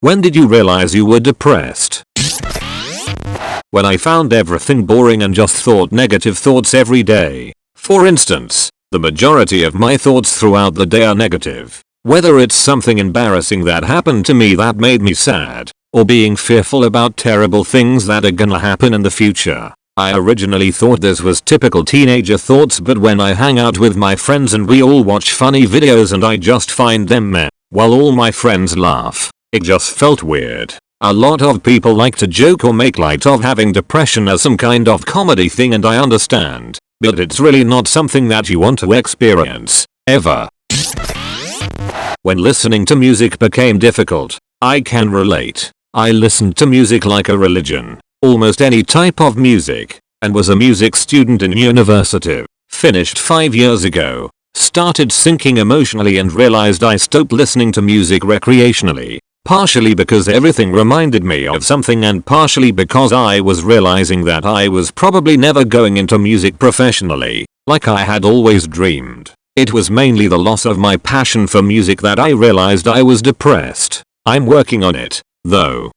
When did you realize you were depressed? When I found everything boring and just thought negative thoughts every day. For instance, the majority of my thoughts throughout the day are negative. Whether it's something embarrassing that happened to me that made me sad, or being fearful about terrible things that are gonna happen in the future. I originally thought this was typical teenager thoughts, but when I hang out with my friends and we all watch funny videos and I just find them meh, while all my friends laugh, it just felt weird. A lot of people like to joke or make light of having depression as some kind of comedy thing, and I understand, but it's really not something that you want to experience, ever. When listening to music became difficult, I can relate. I listened to music like a religion, almost any type of music, and was a music student in university. Finished 5 years ago, started sinking emotionally and realized I stopped listening to music recreationally, partially because everything reminded me of something and partially because I was realizing that I was probably never going into music professionally, like I had always dreamed. It was mainly the loss of my passion for music that I realized I was depressed. I'm working on it, though.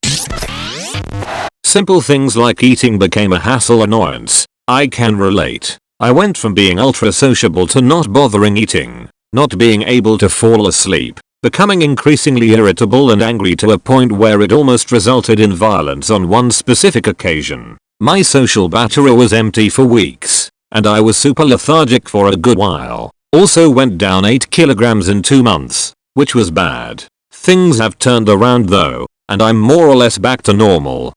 Simple things like eating became a hassle annoyance. I can relate. I went from being ultra sociable to not bothering eating, not being able to fall asleep, becoming increasingly irritable and angry to a point where it almost resulted in violence on one specific occasion. My social battery was empty for weeks, and I was super lethargic for a good while. Also went down 8 kilograms in 2 months, which was bad. Things have turned around though, and I'm more or less back to normal.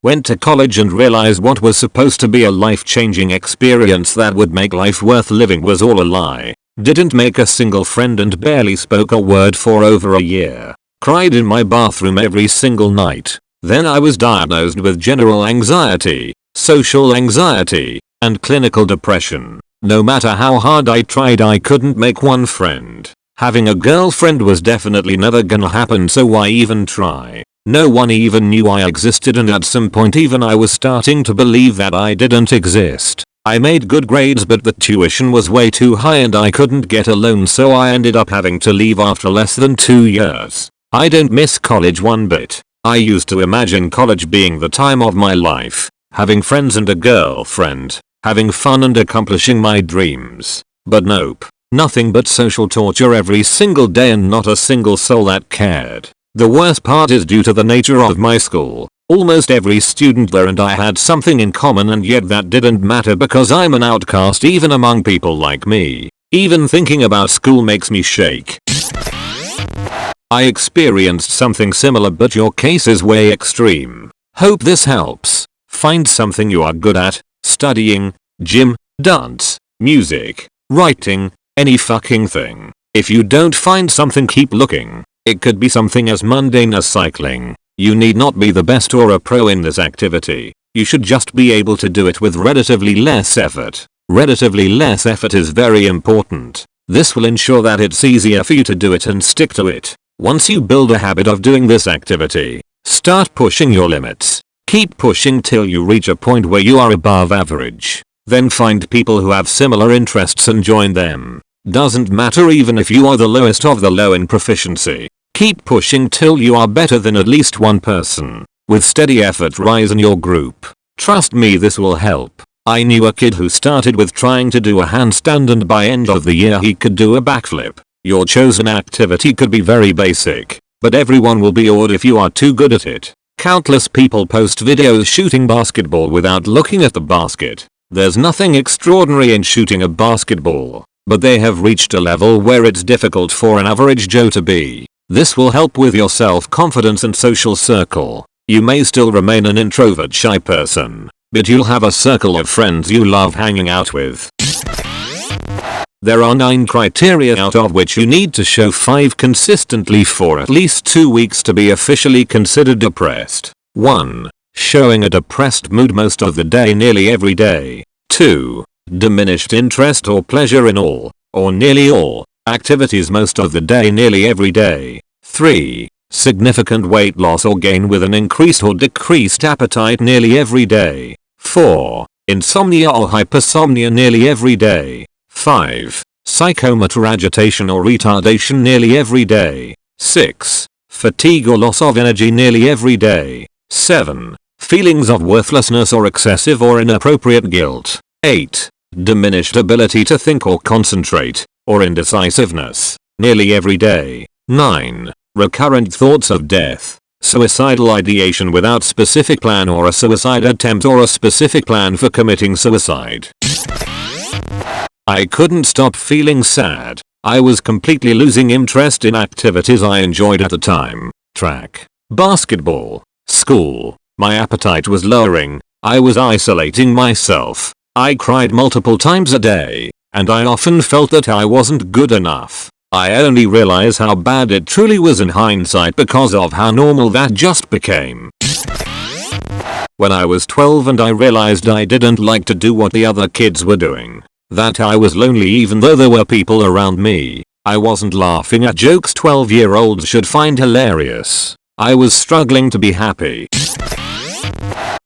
Went to college and realized what was supposed to be a life-changing experience that would make life worth living was all a lie. Didn't make a single friend and barely spoke a word for over a year. Cried in my bathroom every single night. Then I was diagnosed with general anxiety, social anxiety, and clinical depression. No matter how hard I tried, I couldn't make one friend. Having a girlfriend was definitely never gonna happen, so why even try? No one even knew I existed, and at some point even I was starting to believe that I didn't exist. I made good grades, but the tuition was way too high and I couldn't get a loan, so I ended up having to leave after less than 2 years. I don't miss college one bit. I used to imagine college being the time of my life, having friends and a girlfriend, having fun and accomplishing my dreams. But nope. Nothing but social torture every single day and not a single soul that cared. The worst part is, due to the nature of my school, almost every student there and I had something in common, and yet that didn't matter because I'm an outcast even among people like me. Even thinking about school makes me shake. I experienced something similar, but your case is way extreme. Hope this helps. Find something you are good at: studying, gym, dance, music, writing, any fucking thing. If you don't find something, keep looking. It could be something as mundane as cycling. You need not be the best or a pro in this activity. You should just be able to do it with relatively less effort. Relatively less effort is very important. This will ensure that it's easier for you to do it and stick to it. Once you build a habit of doing this activity, start pushing your limits. Keep pushing till you reach a point where you are above average. Then find people who have similar interests and join them. Doesn't matter even if you are the lowest of the low in proficiency. Keep pushing till you are better than at least one person. With steady effort, rise in your group. Trust me, this will help. I knew a kid who started with trying to do a handstand, and by end of the year he could do a backflip. Your chosen activity could be very basic, but everyone will be awed if you are too good at it. Countless people post videos shooting basketball without looking at the basket. There's nothing extraordinary in shooting a basketball, but they have reached a level where it's difficult for an average Joe to be. This will help with your self-confidence and social circle. You may still remain an introvert, shy person, but you'll have a circle of friends you love hanging out with. There are 9 criteria, out of which you need to show 5 consistently for at least 2 weeks to be officially considered depressed. 1. Showing a depressed mood most of the day, nearly every day. 2. Diminished interest or pleasure in all, or nearly all, activities most of the day, nearly every day. 3. Significant weight loss or gain with an increased or decreased appetite nearly every day. 4. Insomnia or hypersomnia nearly every day. 5. Psychomotor agitation or retardation nearly every day. 6. fatigue or loss of energy nearly every day. 7. Feelings of worthlessness or excessive or inappropriate guilt. 8. Diminished ability to think or concentrate, or indecisiveness, nearly every day. 9. Recurrent thoughts of death, suicidal ideation without specific plan or a suicide attempt or a specific plan for committing suicide. I couldn't stop feeling sad. I was completely losing interest in activities I enjoyed at the time. Track, basketball, school. My appetite was lowering. I was isolating myself. I cried multiple times a day, and I often felt that I wasn't good enough. I only realize how bad it truly was in hindsight because of how normal that just became. When I was 12 and I realized I didn't like to do what the other kids were doing. That I was lonely even though there were people around me. I wasn't laughing at jokes 12-year-olds should find hilarious. I was struggling to be happy.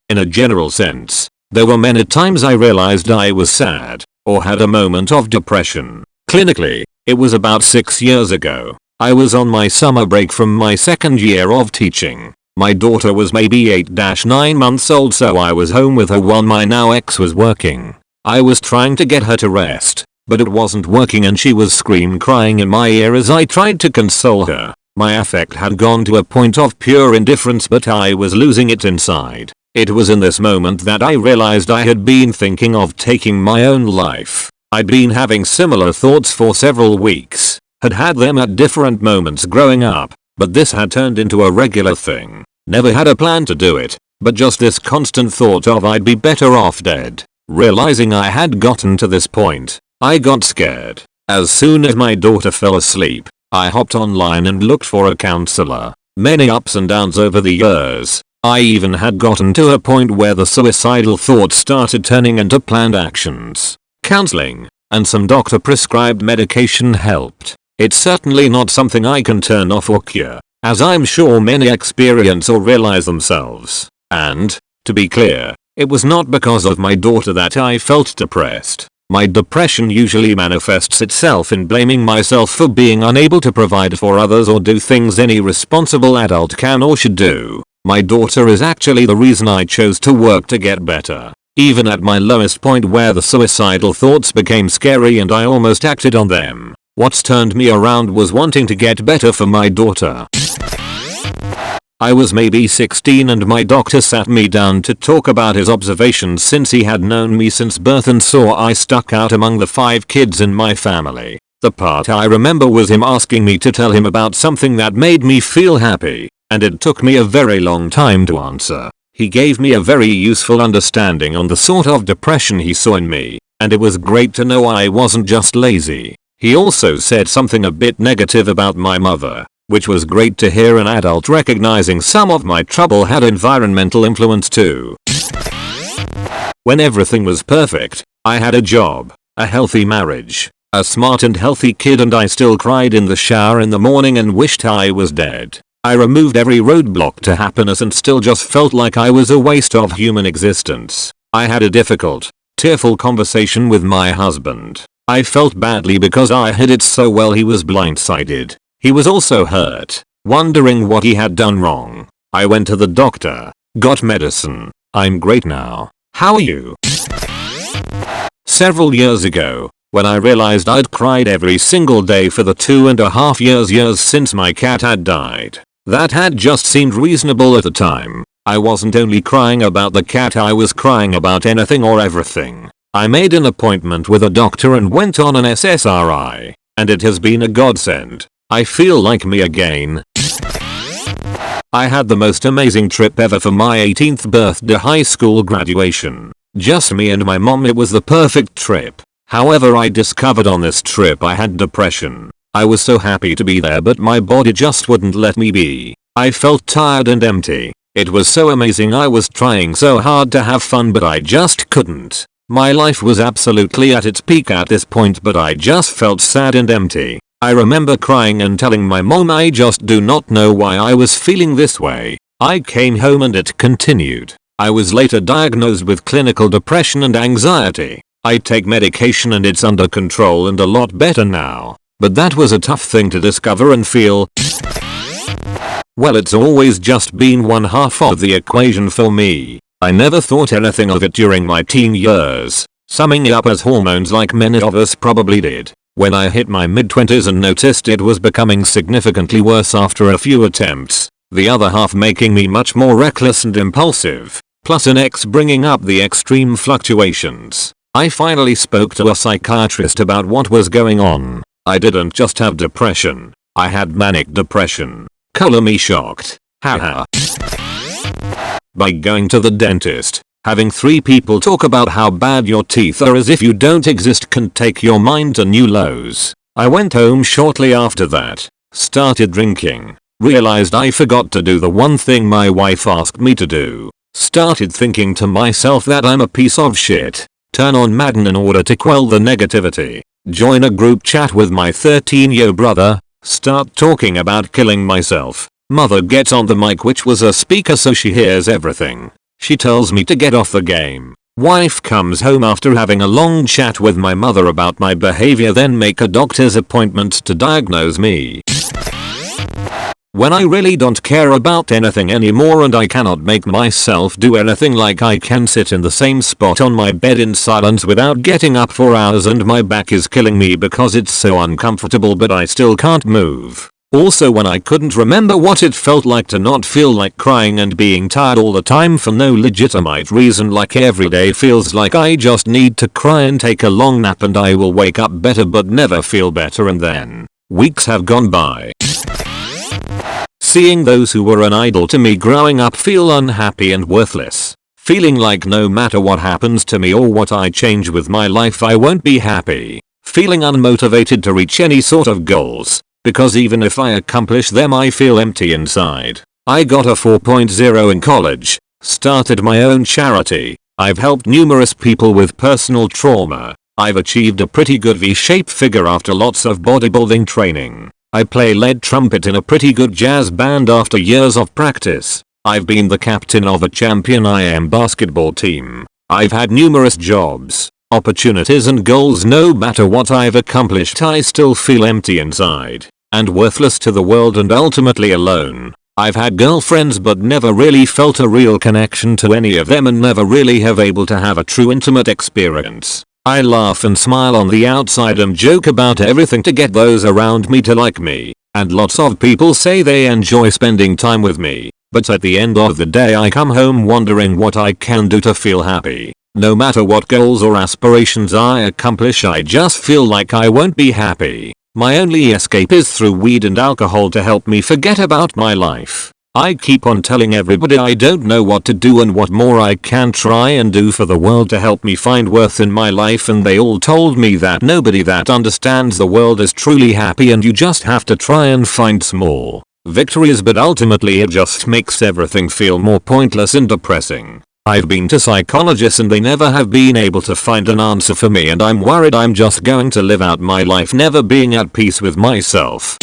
In a general sense, there were many times I realized I was sad, or had a moment of depression. Clinically, it was about 6 years ago. I was on my summer break from my second year of teaching. My daughter was maybe 8-9 months old, so I was home with her while my now ex was working. I was trying to get her to rest, but it wasn't working and she was crying in my ear as I tried to console her. My affect had gone to a point of pure indifference, but I was losing it inside. It was in this moment that I realized I had been thinking of taking my own life. I'd been having similar thoughts for several weeks, had had them at different moments growing up, but this had turned into a regular thing. Never had a plan to do it, but just this constant thought of I'd be better off dead. Realizing I had gotten to this point, I got scared. As soon as my daughter fell asleep, I hopped online and looked for a counselor. Many ups and downs over the years. I even had gotten to a point where the suicidal thoughts started turning into planned actions. Counseling and some doctor prescribed medication helped. It's certainly not something I can turn off or cure, as I'm sure many experience or realize themselves. And, to be clear, it was not because of my daughter that I felt depressed. My depression usually manifests itself in blaming myself for being unable to provide for others or do things any responsible adult can or should do. My daughter is actually the reason I chose to work to get better. Even at my lowest point where the suicidal thoughts became scary and I almost acted on them, what's turned me around was wanting to get better for my daughter. I was maybe 16 and my doctor sat me down to talk about his observations since he had known me since birth and saw I stuck out among the 5 kids in my family. The part I remember was him asking me to tell him about something that made me feel happy, and it took me a very long time to answer. He gave me a very useful understanding on the sort of depression he saw in me, and it was great to know I wasn't just lazy. He also said something a bit negative about my mother, which was great to hear an adult recognizing some of my trouble had environmental influence too. When everything was perfect, I had a job, a healthy marriage, a smart and healthy kid, and I still cried in the shower in the morning and wished I was dead. I removed every roadblock to happiness and still just felt like I was a waste of human existence. I had a difficult, tearful conversation with my husband. I felt badly because I hid it so well. He was blindsided. He was also hurt, wondering what he had done wrong. I went to the doctor, got medicine. I'm great now. How are you? Several years ago, when I realized I'd cried every single day for the 2.5 years since my cat had died, that had just seemed reasonable at the time. I wasn't only crying about the cat, I was crying about anything or everything. I made an appointment with a doctor and went on an SSRI, and it has been a godsend. I feel like me again. I had the most amazing trip ever for my 18th birthday high school graduation. Just me and my mom. It was the perfect trip. However, I discovered on this trip I had depression. I was so happy to be there, but my body just wouldn't let me be. I felt tired and empty. It was so amazing. I was trying so hard to have fun, but I just couldn't. My life was absolutely at its peak at this point, but I just felt sad and empty. I remember crying and telling my mom I just do not know why I was feeling this way. I came home and it continued. I was later diagnosed with clinical depression and anxiety. I take medication and it's under control and a lot better now. But that was a tough thing to discover and feel. Well, it's always just been one half of the equation for me. I never thought anything of it during my teen years, summing it up as hormones like many of us probably did. When I hit my mid-20s and noticed it was becoming significantly worse after a few attempts, the other half making me much more reckless and impulsive, plus an ex bringing up the extreme fluctuations, I finally spoke to a psychiatrist about what was going on. I didn't just have depression, I had manic depression. Color me shocked. Haha. By going to the dentist, having 3 people talk about how bad your teeth are as if you don't exist can take your mind to new lows. I went home shortly after that, started drinking, realized I forgot to do the one thing my wife asked me to do, started thinking to myself that I'm a piece of shit, turn on Madden in order to quell the negativity, join a group chat with my 13-year brother, start talking about killing myself. Mother gets on the mic, which was a speaker so she hears everything. She tells me to get off the game. Wife comes home after having a long chat with my mother about my behavior, then make a doctor's appointment to diagnose me. When I really don't care about anything anymore and I cannot make myself do anything, like I can sit in the same spot on my bed in silence without getting up for hours and my back is killing me because it's so uncomfortable, but I still can't move. Also, when I couldn't remember what it felt like to not feel like crying and being tired all the time for no legitimate reason, like every day feels like I just need to cry and take a long nap and I will wake up better but never feel better, and then weeks have gone by. Seeing those who were an idol to me growing up feel unhappy and worthless. Feeling like no matter what happens to me or what I change with my life I won't be happy. Feeling unmotivated to reach any sort of goals, because even if I accomplish them I feel empty inside. I got a 4.0 in college, started my own charity, I've helped numerous people with personal trauma, I've achieved a pretty good V-shaped figure after lots of bodybuilding training. I play lead trumpet in a pretty good jazz band after years of practice. I've been the captain of a champion IM basketball team. I've had numerous jobs, opportunities and goals. No matter what I've accomplished I still feel empty inside, and worthless to the world and ultimately alone. I've had girlfriends but never really felt a real connection to any of them and never really have able to have a true intimate experience. I laugh and smile on the outside and joke about everything to get those around me to like me, and lots of people say they enjoy spending time with me, but at the end of the day I come home wondering what I can do to feel happy. No matter what goals or aspirations I accomplish I just feel like I won't be happy. My only escape is through weed and alcohol to help me forget about my life. I keep on telling everybody I don't know what to do and what more I can try and do for the world to help me find worth in my life, and they all told me that nobody that understands the world is truly happy and you just have to try and find small victories, but ultimately it just makes everything feel more pointless and depressing. I've been to psychologists and they never have been able to find an answer for me, and I'm worried I'm just going to live out my life never being at peace with myself.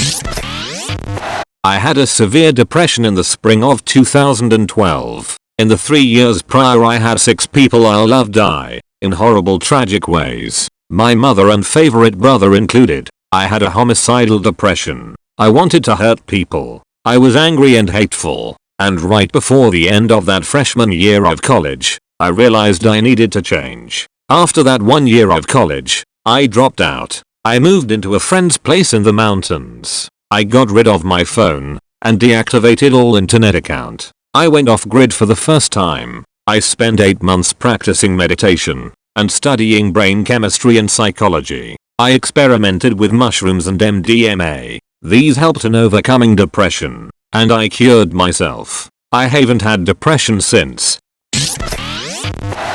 I had a severe depression in the spring of 2012. In the 3 years prior I had 6 people I loved die, in horrible tragic ways, my mother and favorite brother included. I had a homicidal depression. I wanted to hurt people. I was angry and hateful. And right before the end of that freshman year of college, I realized I needed to change. After that 1 year of college, I dropped out. I moved into a friend's place in the mountains. I got rid of my phone and deactivated all internet account. I went off grid for the first time. I spent 8 months practicing meditation and studying brain chemistry and psychology. I experimented with mushrooms and MDMA. These helped in overcoming depression, and I cured myself. I haven't had depression since.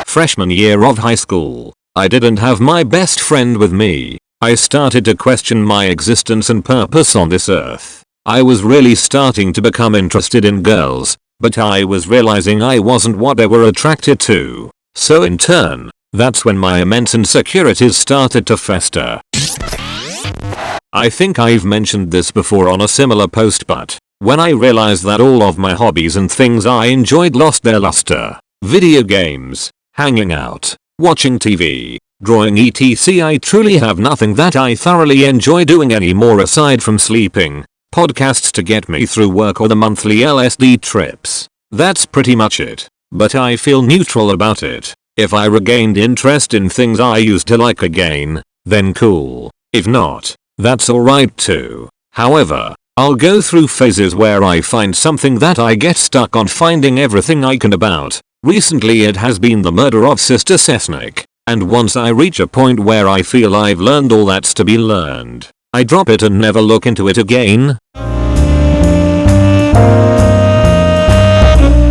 Freshman year of high school, I didn't have my best friend with me. I started to question my existence and purpose on this earth. I was really starting to become interested in girls, but I was realizing I wasn't what they were attracted to. So in turn, that's when my immense insecurities started to fester. I think I've mentioned this before on a similar post, but when I realized that all of my hobbies and things I enjoyed lost their luster, video games, hanging out, watching TV, drawing etc. I truly have nothing that I thoroughly enjoy doing anymore aside from sleeping, podcasts to get me through work, or the monthly LSD trips. That's pretty much it. But I feel neutral about it. If I regained interest in things I used to like again, then cool. If not, that's alright too. However, I'll go through phases where I find something that I get stuck on finding everything I can about. Recently it has been the murder of Sister Cessnick, and once I reach a point where I feel I've learned all that's to be learned, I drop it and never look into it again.